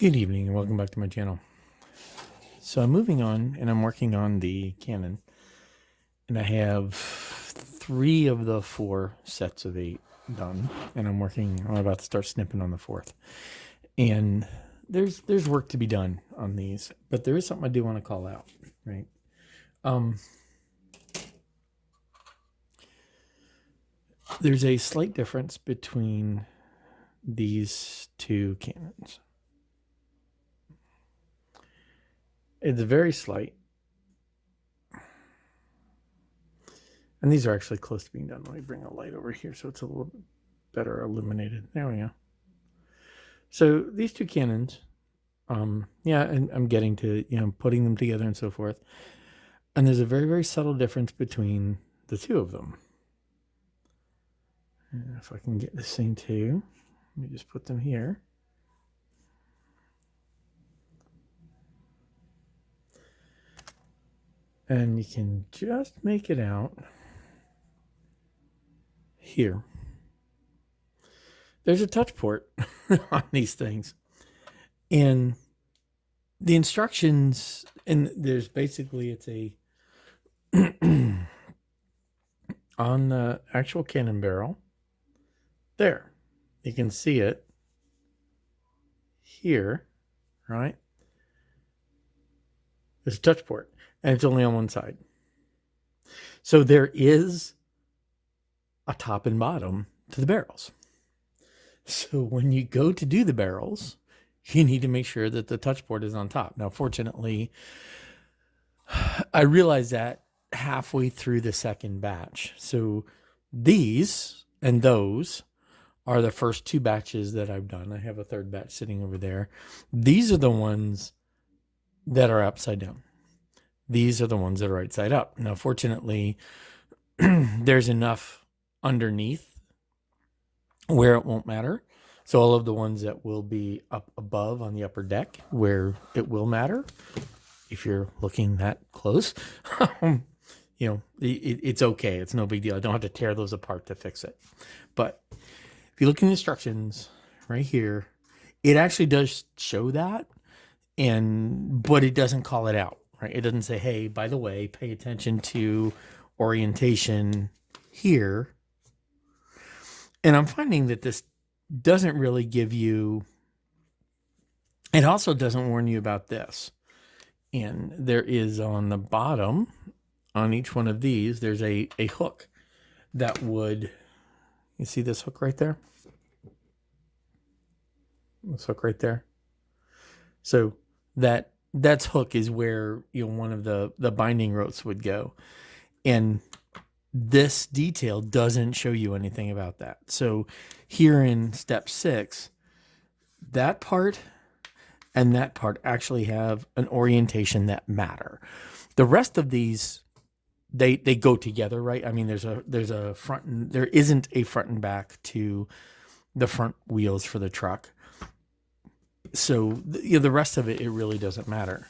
Good evening and welcome back to my channel. So I'm moving on and I'm working on the cannon, and I have 3 of the 4 sets of 8 done, and I'm about to start snipping on the 4th. And there's work to be done on these, but there is something I do want to call out, right? There's a slight difference between these 2 cannons. It's very slight. And these are actually close to being done. Let me bring a light over here so it's a little bit better illuminated. There we go. So these 2 cannons, yeah, and I'm getting to, putting them together and so forth. And there's a very, very subtle difference between the 2 of them. And if I can get this thing too, let me just put them here. And you can just make it out here. There's a touch port on these things. And the instructions, and there's basically, it's a, on the actual cannon barrel, there, you can see it here, right? There's a touch port. And it's only on one side. So there is a top and bottom to the barrels. So when you go to do the barrels, you need to make sure that the touch port is on top. Now, fortunately, I realized that halfway through the second batch. So these and those are the first 2 batches that I've done. I have a 3rd batch sitting over there. These are the ones that are upside down. These are the ones that are right side up. Now, fortunately, there's enough underneath where it won't matter. So all of the ones that will be up above on the upper deck where it will matter, if you're looking that close, it's okay. It's no big deal. I don't have to tear those apart to fix it. But if you look in the instructions right here, it actually does show that, but it doesn't call it out. Right? It doesn't say, hey, by the way, pay attention to orientation here. And I'm finding that this doesn't really give you, it also doesn't warn you about this. And there is on the bottom, on each one of these, there's a hook that would, you see this hook right there? This hook right there. So that's hook is where one of the binding ropes would go, and this detail doesn't show you anything about that. So here in step 6, that part and that part actually have an orientation that matter. The rest of these, they go together, right? I mean, there's a front and there isn't a front and back to the front wheels for the truck. So the rest of it really doesn't matter.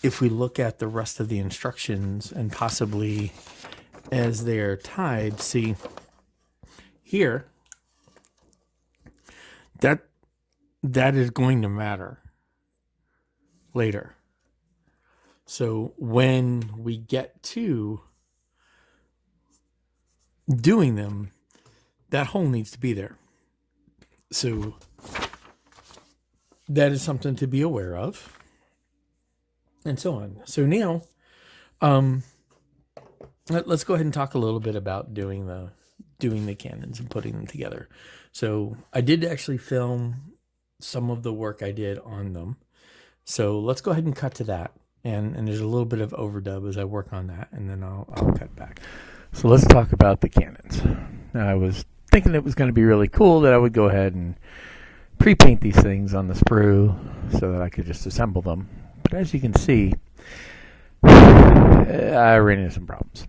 If we look at the rest of the instructions and possibly as they're tied, see here, that is going to matter later. So when we get to doing them, that hole needs to be there. So that is something to be aware of, and so on. So now, let's go ahead and talk a little bit about doing the cannons and putting them together. So I did actually film some of the work I did on them. So let's go ahead and cut to that, and there's a little bit of overdub as I work on that, and then I'll cut back. So let's talk about the cannons. Now, I was thinking it was going to be really cool that I would go ahead and pre-paint these things on the sprue so that I could just assemble them. But as you can see, I ran into some problems.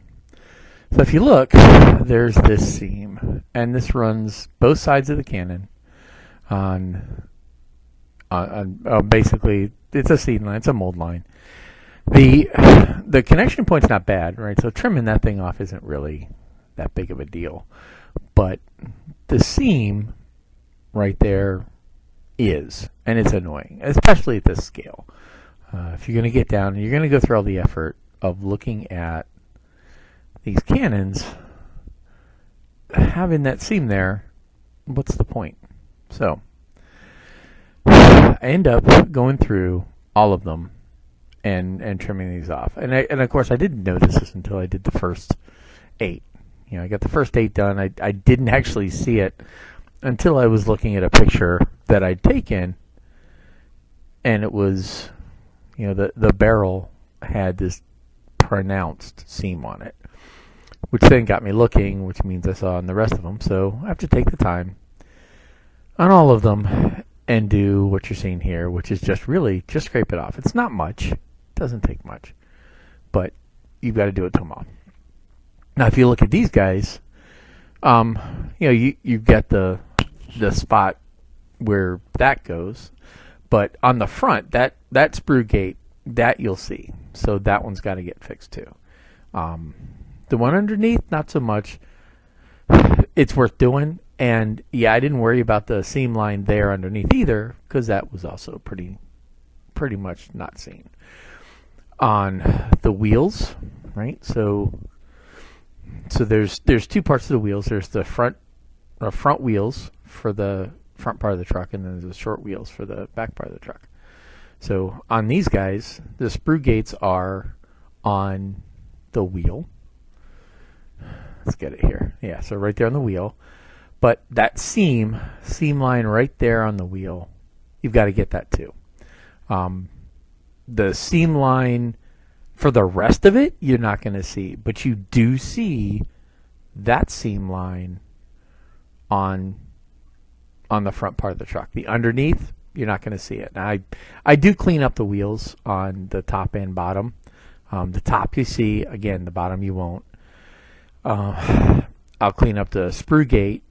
So if you look, there's this seam, and this runs both sides of the cannon on basically, it's a seed line, it's a mold line. The connection point's not bad, right? So trimming that thing off isn't really that big of a deal. But the seam right there is, and it's annoying, especially at this scale. If you're going to get down and you're going to go through all the effort of looking at these cannons, having that seam there, what's the point? So I end up going through all of them and trimming these off. And of course I didn't notice this until I did the first 8. I got the first 8 done. I didn't actually see it until I was looking at a picture that I'd taken, and it was, the barrel had this pronounced seam on it, which then got me looking, which means I saw on the rest of them. So I have to take the time on all of them and do what you're seeing here, which is just scrape it off. It's not much. It doesn't take much, but you've got to do it to them all. Now, if you look at these guys, you've got the spot where that goes, but on the front, that sprue gate, that you'll see. So that one's got to get fixed too. The one underneath, not so much. It's worth doing. And yeah, I didn't worry about the seam line there underneath either, because that was also pretty much not seen. On the wheels, right? So there's 2 parts of the wheels. There's the front wheels for the front part of the truck, and then there's the short wheels for the back part of the truck. So on these guys, the sprue gates are on the wheel. Let's get it here. Yeah, so right there on the wheel. But that seam line right there on the wheel, you've got to get that too. The seam line for the rest of it, you're not going to see. But you do see that seam line on the front part of the truck. The underneath, you're not going to see it. Now, I do clean up the wheels on the top and bottom. The top you see, again, the bottom you won't. I'll clean up the sprue gate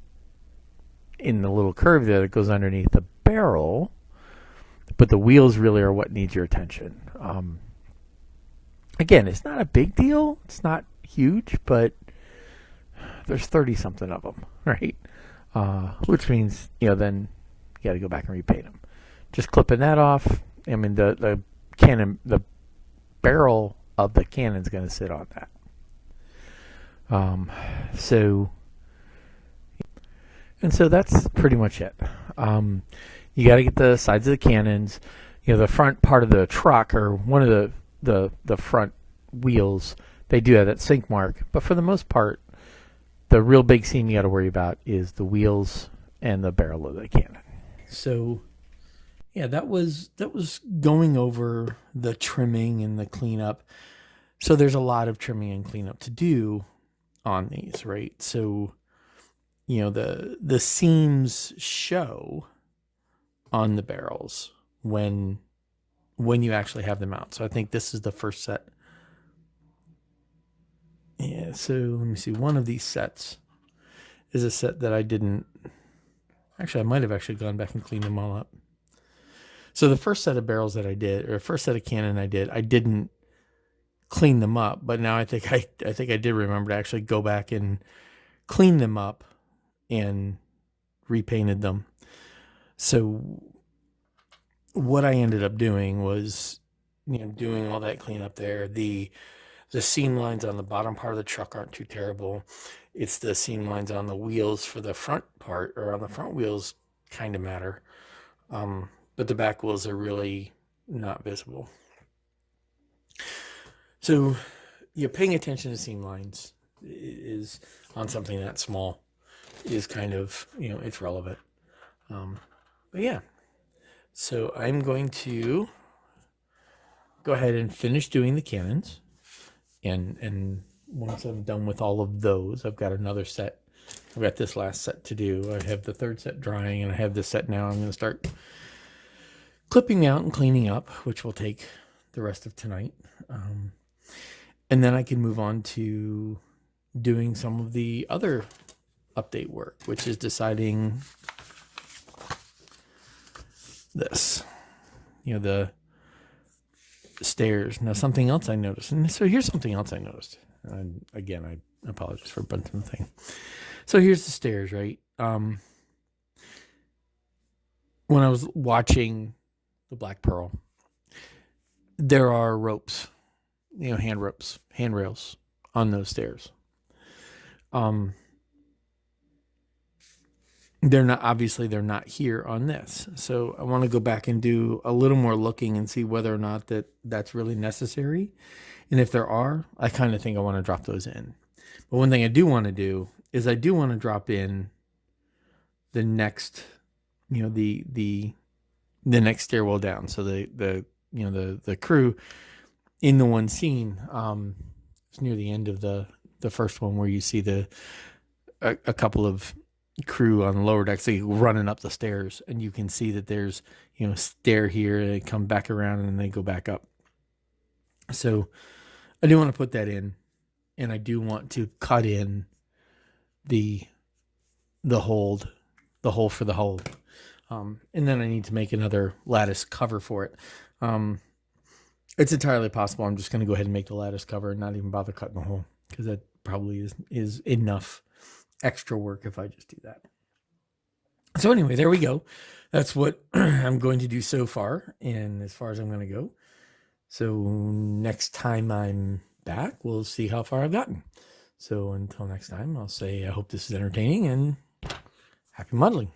in the little curve there that goes underneath the barrel, but the wheels really are what needs your attention. Again, it's not a big deal. It's not huge, but there's 30-something of them, right? Which means, then you got to go back and repaint them. Just clipping that off, I mean, the barrel of the cannon's going to sit on that. So that's pretty much it. You got to get the sides of the cannons, the front part of the truck, or one of the front wheels. They do have that sink mark, but for the most part, the real big seam you got to worry about is the wheels and the barrel of the cannon. So, yeah, that was going over the trimming and the cleanup. So there's a lot of trimming and cleanup to do on these, right? So, the seams show on the barrels when you actually have them out. So I think this is the first set. Yeah, so let me see. One of these sets is a set that I didn't... Actually, I might have actually gone back and cleaned them all up. So the first set of barrels that I did, or first set of cannon I didn't clean them up. But now I think I did remember to actually go back and clean them up and repainted them. So what I ended up doing was, doing all that cleanup there. The seam lines on the bottom part of the truck aren't too terrible. It's the seam lines on the wheels for the front part, or on the front wheels, kind of matter. But the back wheels are really not visible. So, paying attention to seam lines is, on something that small, is kind of, it's relevant. But yeah. So I'm going to go ahead and finish doing the cannons. And once I'm done with all of those, I've got another set. I've got this last set to do. I have the third set drying, and I have this set now. I'm going to start clipping out and cleaning up, which will take the rest of tonight. And then I can move on to doing some of the other update work, which is deciding this, the stairs. Now, something else I noticed, and so here's something else I noticed. And again, I apologize for bunching the thing. So here's the stairs, right? when I was watching the Black Pearl, there are ropes, hand ropes, handrails on those stairs. They're not here on this. So I want to go back and do a little more looking and see whether or not that's really necessary. And if there are, I kind of think I want to drop those in. But one thing I do want to do is I do want to drop in the next, the next stairwell down. So the crew in the one scene, it's near the end of the first one where you see a couple of crew on the lower deck, so running up the stairs, and you can see that there's a stair here, they come back around and then they go back up. So I do want to put that in, and I do want to cut in the hole for the hold, and then I need to make another lattice cover for it. It's entirely possible I'm just going to go ahead and make the lattice cover and not even bother cutting the hole, because that probably is enough extra work if I just do that. So anyway, there we go. That's what I'm going to do so far, and as far as I'm going to go. So next time I'm back, we'll see how far I've gotten. So until next time, I'll say I hope this is entertaining and happy modeling.